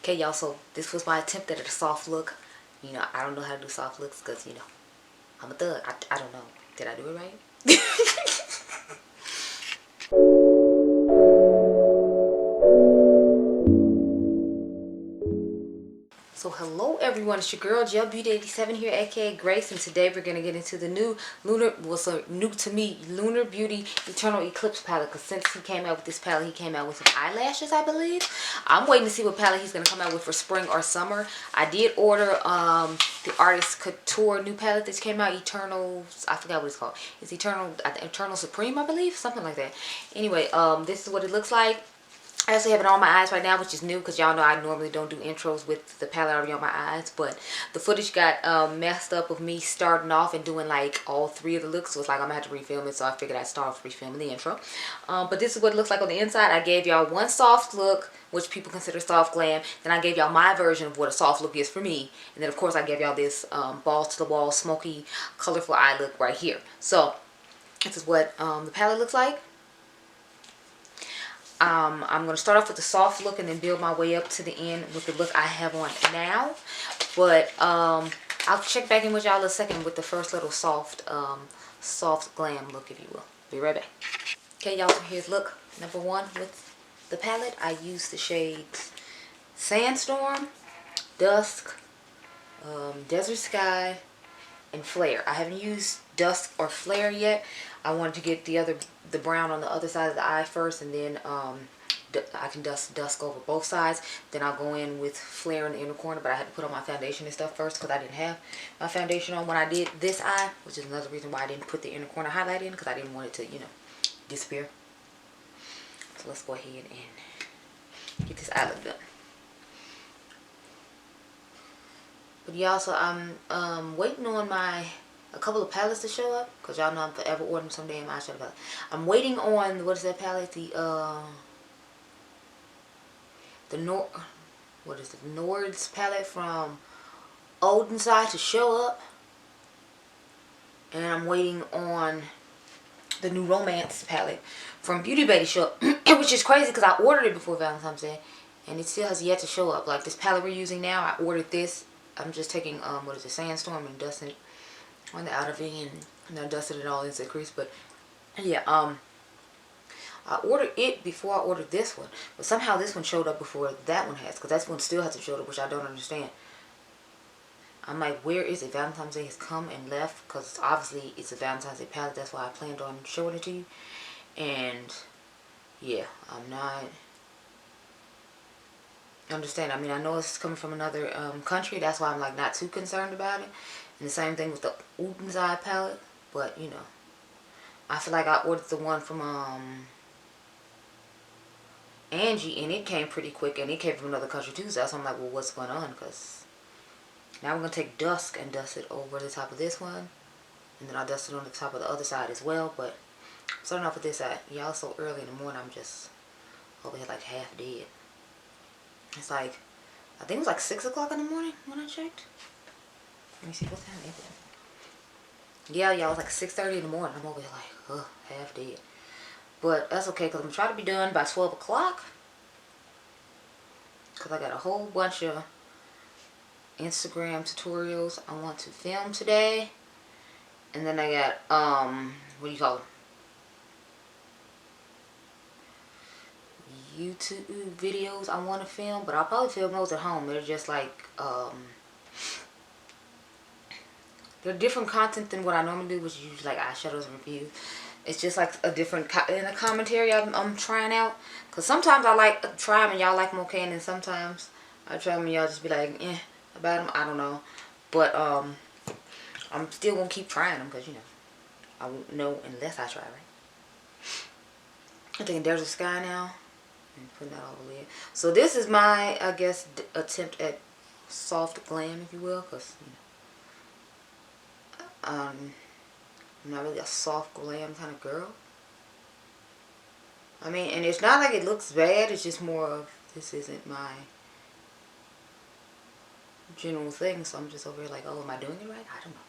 Okay, y'all, so this was my attempt at a soft look. You know, I don't know how to do soft looks because, you know, I'm a thug. I don't know. Did I do it right? So hello everyone, it's your girl UOMA Beauty 87 here, aka Grace, and today we're gonna get into the new new to me Lunar Beauty Eternal Eclipse palette. Because since he came out with this palette, he came out with some eyelashes, I believe. I'm waiting to see what palette he's gonna come out with for spring or summer. I did order the Artist Couture new palette that came out, Eternal. I forgot what it's called. It's Eternal Supreme, I believe, something like that. Anyway, this is what it looks like. I actually have it on my eyes right now, which is new because y'all know I normally don't do intros with the palette already on my eyes. But the footage got messed up of me starting off and doing like all three of the looks. So it's like I'm going to have to refilm it. So I figured I'd start off refilming the intro. But this is what it looks like on the inside. I gave y'all one soft look, which people consider soft glam. Then I gave y'all my version of what a soft look is for me. And then of course I gave y'all this balls to the wall, smoky, colorful eye look right here. So this is what the palette looks like. I'm going to start off with the soft look and then build my way up to the end with the look I have on now. But I'll check back in with y'all in a second with the first little soft glam look, if you will. Be right back. Okay, y'all, so here's look number one with the palette. I used the shades Sandstorm, Dusk, Desert Sky, and Flare. I haven't used Dusk or Flare yet. I wanted to get the brown on the other side of the eye first, and then I can dusk over both sides. Then I'll go in with Flare in the inner corner, but I had to put on my foundation and stuff first because I didn't have my foundation on when I did this eye, which is another reason why I didn't put the inner corner highlight in, because I didn't want it to, you know, disappear. So let's go ahead and get this eye look done. But y'all, so I'm waiting on a couple of palettes to show up, because y'all know I'm forever ordering some damn eyeshadow palette. I'm waiting on, what is that palette? The Nord's palette from Odenside to show up. And I'm waiting on the new Romance palette from Beauty Baby to show up. Which is crazy because I ordered it before Valentine's Day, and it still has yet to show up. Like this palette we're using now, I ordered this. I'm just taking, what is it, Sandstorm, and dusting it on the outer V, and I dusted it all into the crease. But yeah, I ordered it before I ordered this one, but somehow this one showed up before that one has, because that one still hasn't showed up, which I don't understand. I'm like, where is it? Valentine's Day has come and left, because obviously it's a Valentine's Day palette. That's why I planned on showing it to you. And yeah, I'm not understand. I mean, I know it's coming from another country. That's why I'm like not too concerned about it. And the same thing with the Odenside palette. But you know, I feel like I ordered the one from Angie, and it came pretty quick, and it came from another country too. So I'm like, well, what's going on? Because now we're gonna take Dusk and dust it over the top of this one, and then I'll dust it on the top of the other side as well. But starting off with this side, y'all, so early in the morning, I'm just over here like half dead. It's like, I think it was like 6 o'clock in the morning when I checked. Let me see, what time is it? Yeah, y'all, it was like 6:30 in the morning. I'm over here like, ugh, half dead. But that's okay, because I'm trying to be done by 12 o'clock. Because I got a whole bunch of Instagram tutorials I want to film today. And then I got, what do you call them? YouTube videos I want to film, but I'll probably film those at home. They're just like they're different content than what I normally do, which is usually like eyeshadows and reviews. It's just like a different in a commentary I'm trying out, because sometimes I like try them and y'all like them okay, and then sometimes I try them and y'all just be like about them. I don't know, but I'm still gonna keep trying them, because you know I won't know unless I try, right? I'm thinking Desert Sky now. And putting that all the way in. So this is my, I guess, attempt at soft glam, if you will, because you know, I'm not really a soft glam kind of girl. I mean, and it's not like it looks bad. It's just more of, this isn't my general thing. So I'm just over here like, oh, am I doing it right? I don't know.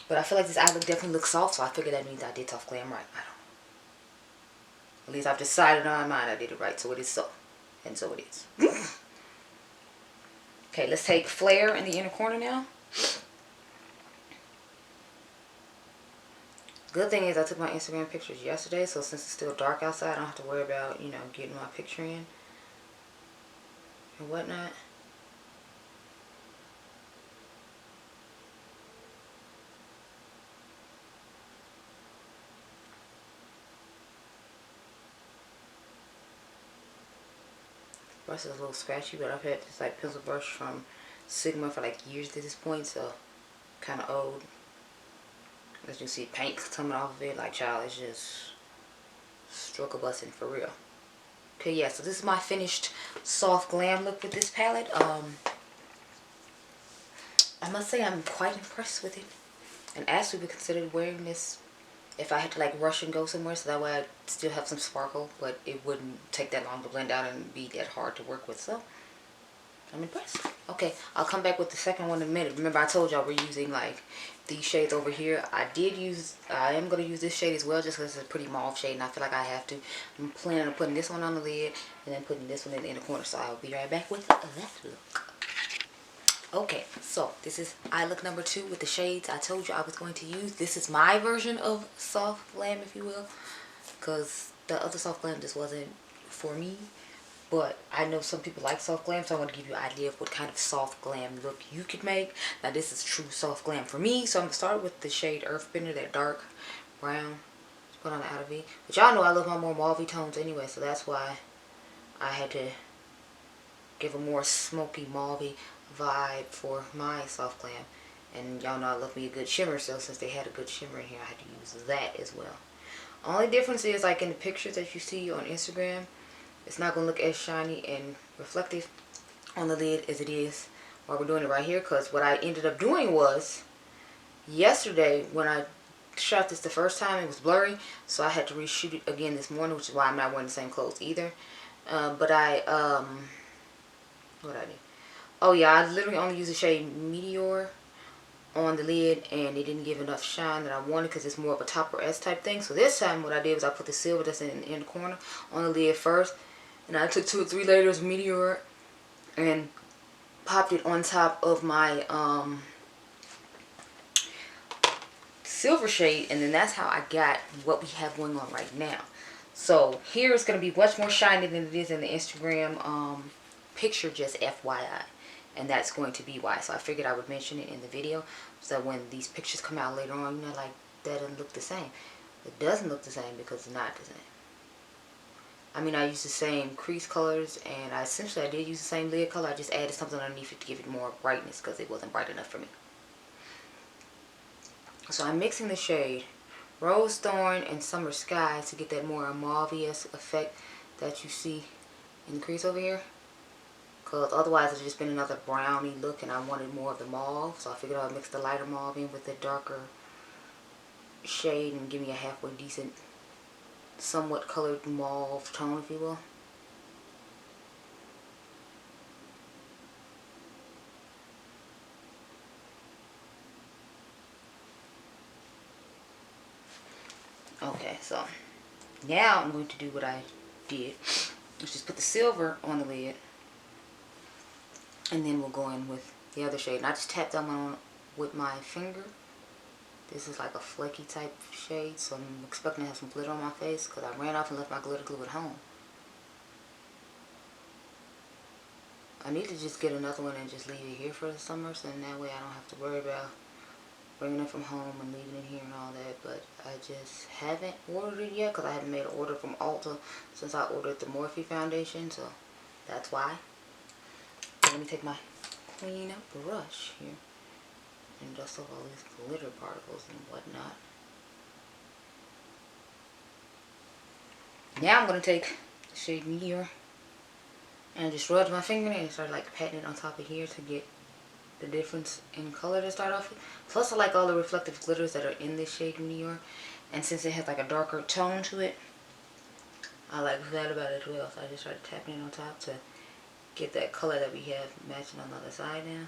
But I feel like this eye look definitely looks soft, so I figured that means I did soft glam right. I don't know. At least I've decided in my mind I did it right, so it is so. And so it is. Okay, let's take Flare in the inner corner now. Good thing is I took my Instagram pictures yesterday, so since it's still dark outside, I don't have to worry about, you know, getting my picture in and whatnot. Brush is a little scratchy, but I've had this like pencil brush from Sigma for like years at this point, so kind of old. As you see, paint coming off of it, like child, it's just struggle busting for real. Okay, yeah, so this is my finished soft glam look with this palette. I must say I'm quite impressed with it, and actually would consider wearing this if I had to like rush and go somewhere, so that way I'd still have some sparkle, but it wouldn't take that long to blend out and be that hard to work with. So I'm impressed. Okay, I'll come back with the second one in a minute. Remember I told y'all we're using like these shades over here. I am going to use this shade as well, just because it's a pretty mauve shade and I feel like I have to. I'm planning on putting this one on the lid and then putting this one in the inner corner, so I'll be right back with that look. Okay, so this is eye look number 2 with the shades I told you I was going to use. This is my version of soft glam, if you will, because the other soft glam just wasn't for me. But I know some people like soft glam, so I want to give you an idea of what kind of soft glam look you could make. Now this is true soft glam for me, so I'm going to start with the shade Earthbender, that dark brown. Just put on the outer V. But y'all know I love my more mauve tones anyway, so that's why I had to give a more smoky mauve vibe for my soft glam. And y'all know I love me a good shimmer, so since they had a good shimmer in here, I had to use that as well. Only difference is like in the pictures that you see on Instagram, it's not going to look as shiny and reflective on the lid as it is while we're doing it right here. Because what I ended up doing was, yesterday when I shot this the first time, it was blurry. So I had to reshoot it again this morning, which is why I'm not wearing the same clothes either. What I did? Oh yeah, I literally only used the shade Meteor on the lid, and it didn't give enough shine that I wanted because it's more of a topper S type thing. So this time what I did was I put the silver that's in the corner on the lid first, and I took 2 or 3 layers of Meteor and popped it on top of my silver shade, and then that's how I got what we have going on right now. So here it's going to be much more shiny than it is in the Instagram picture, just FYI. And that's going to be why. So I figured I would mention it in the video, so when these pictures come out later on, you know, like, that doesn't look the same. It doesn't look the same because it's not the same. I mean, I used the same crease colors, and I did use the same lid color. I just added something underneath it to give it more brightness because it wasn't bright enough for me. So I'm mixing the shade Rose Thorn and Summer Skies to get that more mauve-esque effect that you see in the crease over here. Because otherwise it's just been another brownie look, and I wanted more of the mauve. So I figured I'd mix the lighter mauve in with the darker shade and give me a halfway decent, somewhat colored mauve tone, if you will. Okay, so now I'm going to do what I did. Let's just put the silver on the lid, and then we'll go in with the other shade. And I just tapped that one on with my finger. This is like a flaky type shade, so I'm expecting to have some glitter on my face because I ran off and left my glitter glue at home. I need to just get another one and just leave it here for the summer, so that way I don't have to worry about bringing it from home and leaving it here and all that. But I just haven't ordered it yet because I haven't made an order from Ulta since I ordered the Morphe foundation, so that's why. Let me take my clean brush here and dust off all these glitter particles and whatnot. Now I'm going to take the shade Meteor and just rub my finger in it and start like patting it on top of here to get the difference in color to start off with. Plus I like all the reflective glitters that are in this shade Meteor, and since it has like a darker tone to it, I like that about it as well. So I just started tapping it on top to get that color that we have matching on the other side now.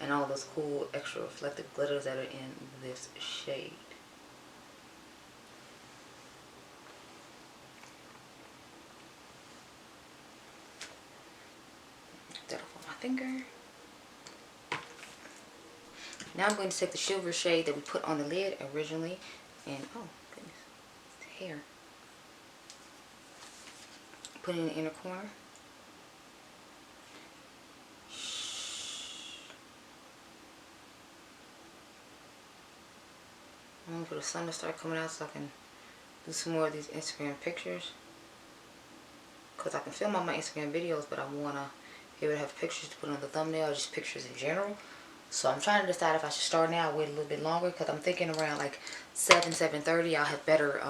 and all those cool extra reflective glitters that are in this shade. That off on my finger. Now I'm going to take the silver shade that we put on the lid originally, and oh goodness, it's hair. Put it in the inner corner. I'm waiting for the sun to start coming out so I can do some more of these Instagram pictures. Because I can film all my Instagram videos, but I want to be able to have pictures to put on the thumbnail, or just pictures in general. So I'm trying to decide if I should start now or wait a little bit longer, because I'm thinking around like 7:30 I'll have better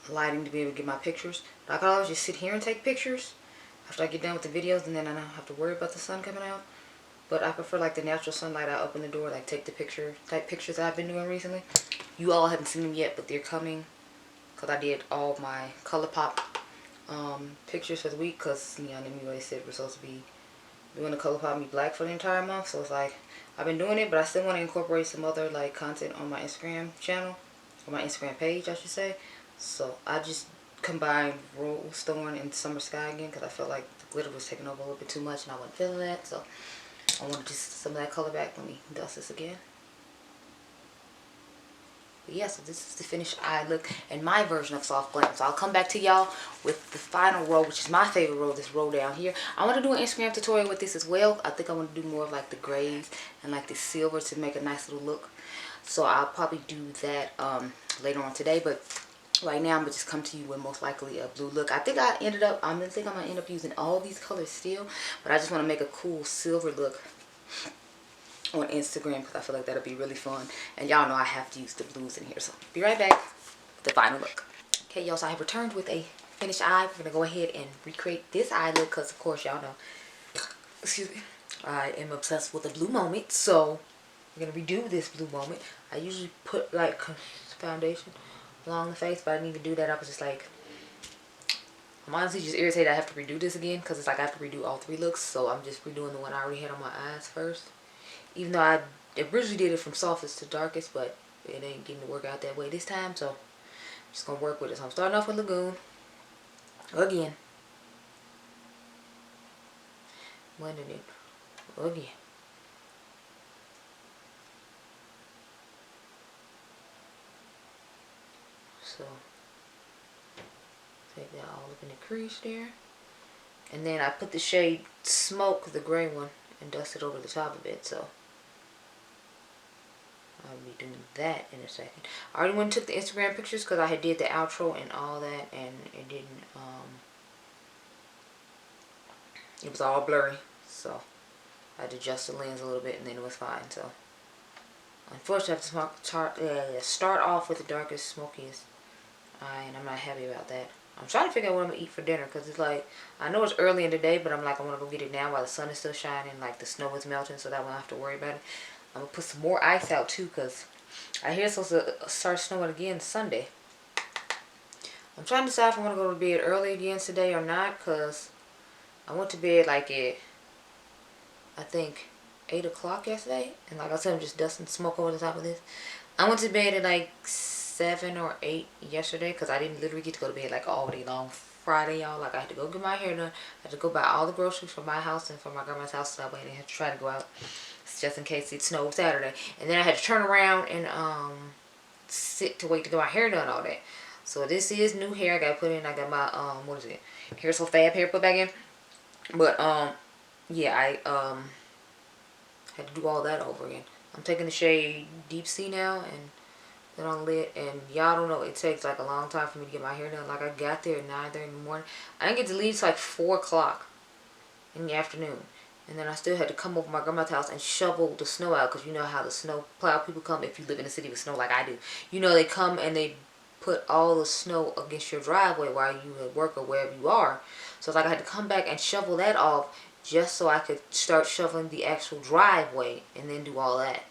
lighting to be able to get my pictures. But I can always just sit here and take pictures after I get done with the videos, and then I don't have to worry about the sun coming out. But I prefer like the natural sunlight. I open the door, like take the picture type pictures that I've been doing recently. You all haven't seen them yet, but they're coming, because I did all my ColourPop pictures for the week, because you know, anyway, said we're supposed to be doing the ColourPop Me Black for the entire month. So it's like I've been doing it, but I still want to incorporate some other like content on my Instagram channel, or my Instagram page I should say. So I just combined Rose Thorn and Summer Sky again, because I felt like the glitter was taking over a little bit too much and I wasn't feeling that. So I want just some of that color back. Let me dust this again. But yeah, so this is the finished eye look and my version of soft glam. So I'll come back to y'all with the final row, which is my favorite row, this row down here. I want to do an Instagram tutorial with this as well. I think I want to do more of like the grays and like the silver to make a nice little look. So I'll probably do that later on today. But right now I'm going to just come to you with most likely a blue look. I think I'm going to end up using all these colors still. But I just want to make a cool silver look on Instagram, because I feel like that'll be really fun. And y'all know I have to use the blues in here. So be right back with the final look. Okay, y'all, so I have returned with a finished eye. We're going to go ahead and recreate this eye look, because of course y'all know, excuse me, I am obsessed with a blue moment. So we're going to redo this blue moment. I usually put like foundation along the face, but I didn't even do that. I was just like, I'm honestly just irritated I have to redo this again, because it's like I have to redo all three looks. So I'm just redoing the one I already had on my eyes first. Even though I originally did it from softest to darkest, but it ain't getting to work out that way this time. So I'm just going to work with it. So I'm starting off with Lagoon. Again. Blending it. Again. So take that all up in the crease there. And then I put the shade Smoke, the gray one, and dust it over the top of it. So I'll be doing that in a second. I already went and took the Instagram pictures, because I had did the outro and all that, and it didn't, it was all blurry. So I had to adjust the lens a little bit, and then it was fine. So unfortunately I have to start off with the darkest, smokiest eye, and I'm not happy about that. I'm trying to figure out what I'm going to eat for dinner, because it's like, I know it's early in the day, but I'm like, I want to go get it now while the sun is still shining, like the snow is melting, so that I won't have to worry about it. I'm going to put some more ice out too, because I hear it's supposed to start snowing again Sunday. I'm trying to decide if I want to go to bed early again today or not, because I went to bed like at, I think, 8 o'clock yesterday. And like I said, I'm just dusting smoke over the top of this. I went to bed at like 7 or 8 yesterday, because I didn't literally get to go to bed like all day long Friday, y'all. Like I had to go get my hair done. I had to go buy all the groceries for my house and for my grandma's house, so that way I didn't have to try to go out just in case it snowed Saturday. And then I had to turn around and sit to wait to get my hair done, all that. So this is new hair I got put in. I got my what is it, Hair So Fab hair put back in. But yeah, I had to do all that over again. I'm taking the shade Deep Sea now and then on lid, and y'all don't know, it takes like a long time for me to get my hair done. Like I got there at 9:30 in the morning. I didn't get to leave till like 4 o'clock in the afternoon. And then I still had to come over to my grandma's house and shovel the snow out, because you know how the snow plow people come if you live in a city with snow like I do. You know, they come and they put all the snow against your driveway while you at work or wherever you are. So it's like I had to come back and shovel that off just so I could start shoveling the actual driveway and then do all that.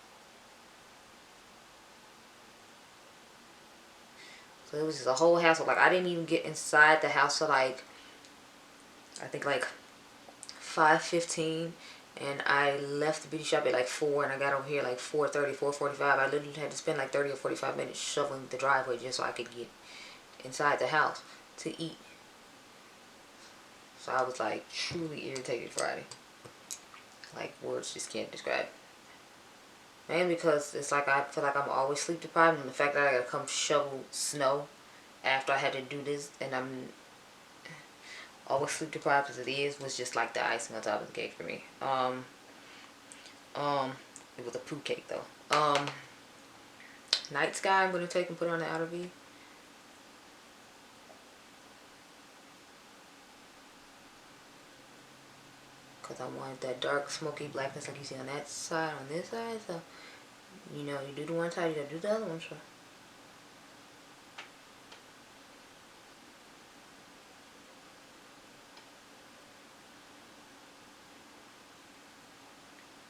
So it was just a whole hassle. Like I didn't even get inside the house till like, I think like 5:15, And I left the beauty shop at like 4, and I got over here like 4:30, 4:45. I literally had to spend like 30 or 45 minutes shoveling the driveway just so I could get inside the house to eat. So I was like truly irritated Friday. Like words just can't describe. Mainly because it's like I feel like I'm always sleep deprived, and the fact that I gotta come shovel snow after I had to do this, and I'm always sleep deprived as it is, was just like the icing on top of the cake for me. It was a poo cake though. Night Sky I'm gonna take and put on the outer V. Cause I wanted that dark smoky blackness like you see on that side, on this side. So you know, you do the one side, you gotta do the other one. So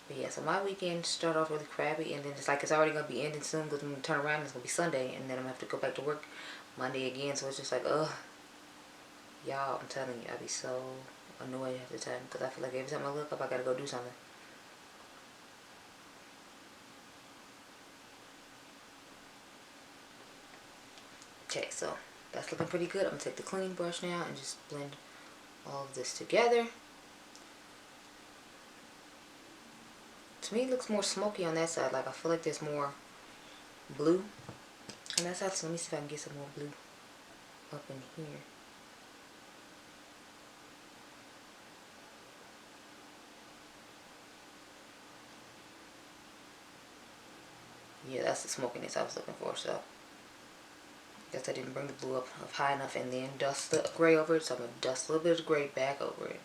but yeah, so my weekend started off really crappy, and then it's like it's already gonna be ending soon because I'm gonna turn around and it's gonna be Sunday, and then I'm gonna have to go back to work Monday again. So it's just like, ugh, y'all, I'm telling you, I be so annoyed half the time because I feel like every time I look up, I gotta go do something. Okay, so that's looking pretty good. I'm gonna take the clean brush now and just blend all of this together. To me, it looks more smoky on that side. Like I feel like there's more blue on that side. So let me see if I can get some more blue up in here. Yeah, that's the smokiness I was looking for. So I guess I didn't bring the blue up high enough, and then dust the gray over it. So I'm gonna dust a little bit of gray back over it,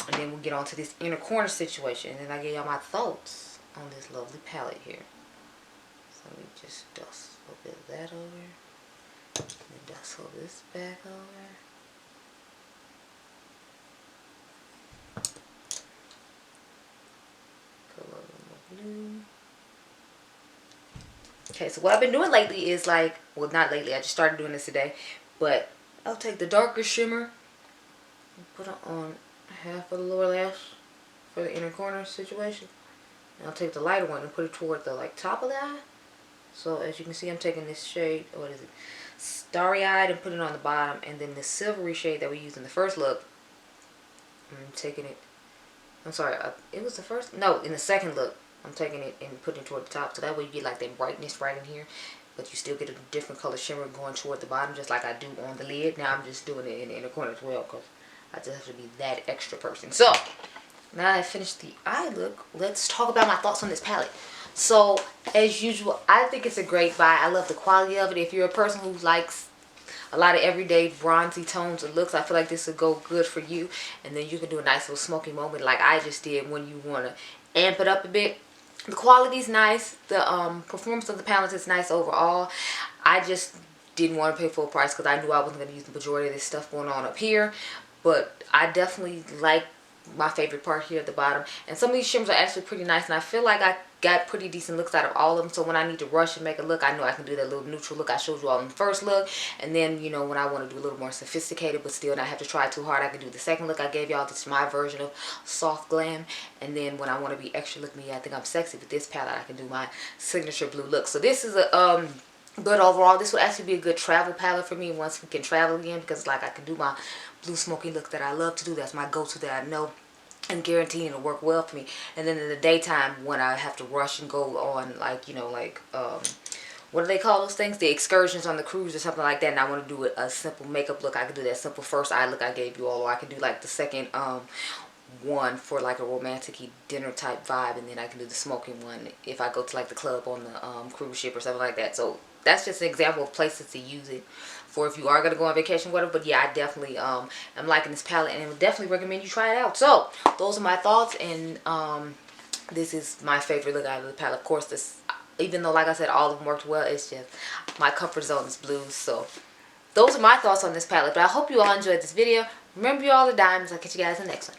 and then we'll get on to this inner corner situation, and then I give y'all my thoughts on this lovely palette here. So let me just dust a little bit of that over, and then dust all this back over. Put a little more blue. Okay, so what I've been doing lately is like, well, not lately, I just started doing this today, but I'll take the darker shimmer and put it on half of the lower lash for the inner corner situation. And I'll take the lighter one and put it toward the like top of the eye. So as you can see, I'm taking this shade, what is it, Starry Eyed, and putting it on the bottom, and then the silvery shade that we used in the first look, I'm taking it, I'm sorry, it was the first, no, in the second look, I'm taking it and putting it toward the top, so that way you get like that brightness right in here, but you still get a different color shimmer going toward the bottom, just like I do on the lid. Now I'm just doing it in the inner corner as well, because I just have to be that extra person. So now I finished the eye look, let's talk about my thoughts on this palette. So as usual, I think it's a great buy. I love the quality of it. If you're a person who likes a lot of everyday bronzy tones and looks, I feel like this would go good for you. And then you can do a nice little smoky moment like I just did when you want to amp it up a bit. The quality's nice. The performance of the palette is nice overall. I just didn't want to pay full price because I knew I wasn't going to use the majority of this stuff going on up here. But I definitely like my favorite part here at the bottom. And some of these shimmers are actually pretty nice. And I feel like I got pretty decent looks out of all of them. So when I need to rush and make a look, I know I can do that little neutral look I showed you all in the first look. And then, you know, when I want to do a little more sophisticated but still not have to try too hard, I can do the second look I gave y'all. This is my version of soft glam. And then when I want to be extra look me, I think I'm sexy with this palette, I can do my signature blue look. So this is a good overall. This would actually be a good travel palette for me once we can travel again, because like I can do my blue smoky look that I love to do. That's my go-to that I know and guaranteeing it'll work well for me. And then in the daytime when I have to rush and go on, like, you know, like what do they call those things, the excursions on the cruise or something like that, and I want to do a simple makeup look, I can do that simple first eye look I gave you all, or I can do like the second one for like a romantic-y dinner type vibe, and then I can do the smoking one if I go to like the club on the cruise ship or something like that. So that's just an example of places to use it for if you are going to go on vacation, whatever. But yeah, I definitely am liking this palette, and I would definitely recommend you try it out. So those are my thoughts, and this is my favorite look out of the palette. Of course, this, even though like I said all of them worked well, it's just my comfort zone is blue. So those are my thoughts on this palette. But I hope you all enjoyed this video. Remember, you all are diamonds. I'll catch you guys in the next one.